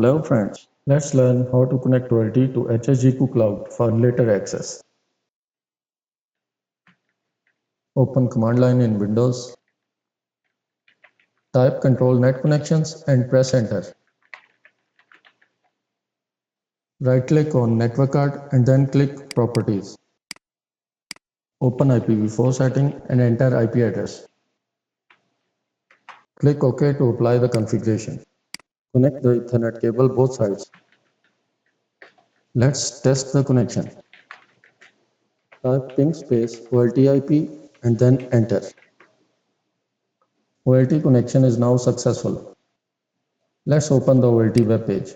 Hello friends, let's learn how to connect OLT to HSGQ Cloud for later access. Open command line in Windows, type Control Net Connections and press Enter. Right-click on Network card and then click Properties. Open IPv4 setting and enter IP address. Click OK to apply the configuration. Connect the Ethernet cable both sides. Let's test the connection. Type ping space OLT IP and then enter. OLT connection is now successful. Let's open the OLT web page.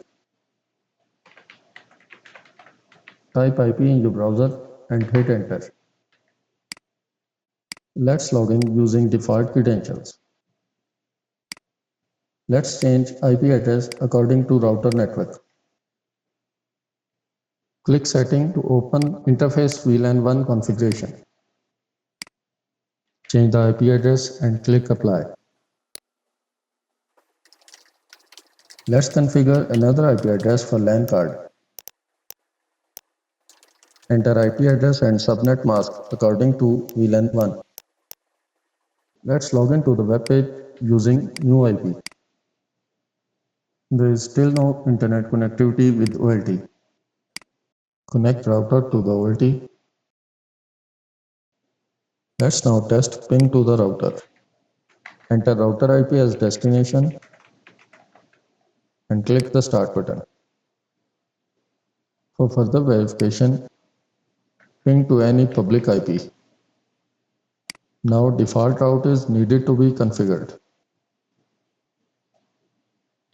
Type IP in your browser and hit enter. Let's log in using default credentials. Let's change IP address according to router network. Click Setting to open Interface VLAN 1 configuration. Change the IP address and click Apply. Let's configure another IP address for LAN card. Enter IP address and subnet mask according to VLAN 1. Let's log into the web page using new IP. There is still no internet connectivity with OLT. Connect router to the OLT. Let's now test ping to the router. Enter router IP as destination and click the Start button. For further verification, ping to any public IP. Now default route is needed to be configured.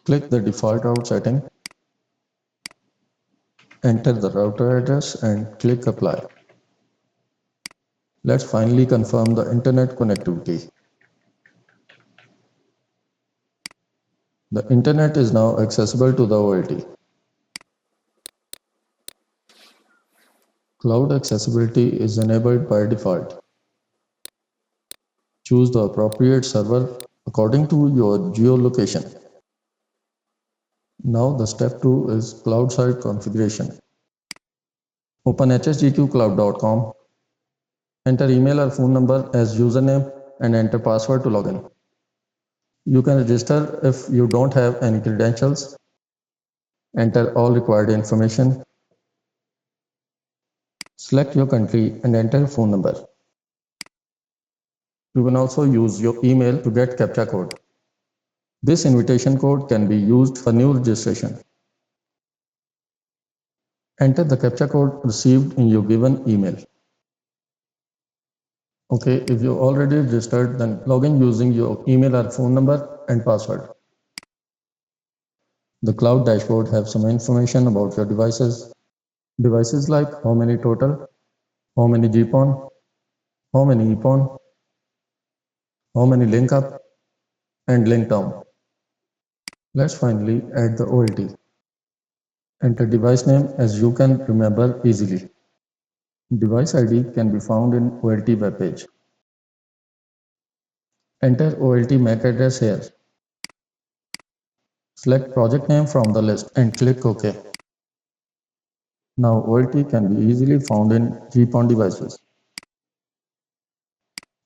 Click the default route setting, enter the router address and click Apply. Let's finally confirm the internet connectivity. The internet is now accessible to the OLT. Cloud accessibility is enabled by default. Choose the appropriate server according to your geolocation. Now the step 2 is cloud site configuration. Open hsgqcloud.com. Enter email or phone number as username and enter password to login. You can register if you don't have any credentials. Enter all required information. Select your country and enter a phone number. You can also use your email to get CAPTCHA code. This invitation code can be used for new registration. Enter the CAPTCHA code received in your given email. Okay, if you already registered, then log in using your email or phone number and password. The cloud dashboard has some information about your devices. Devices like how many total, how many Gpon, how many Epon, how many link up, and link down. Let's finally add the OLT. Enter device name as you can remember easily. Device ID can be found in OLT web page. Enter OLT MAC address here. Select project name from the list and click OK. Now OLT can be easily found in Gpon devices.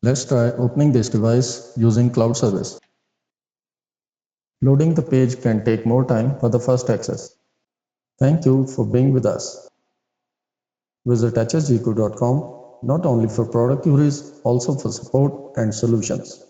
Let's try opening this device using cloud service. Loading the page can take more time for the first access. Thank you for being with us. Visit hsgq.com not only for product queries, also for support and solutions.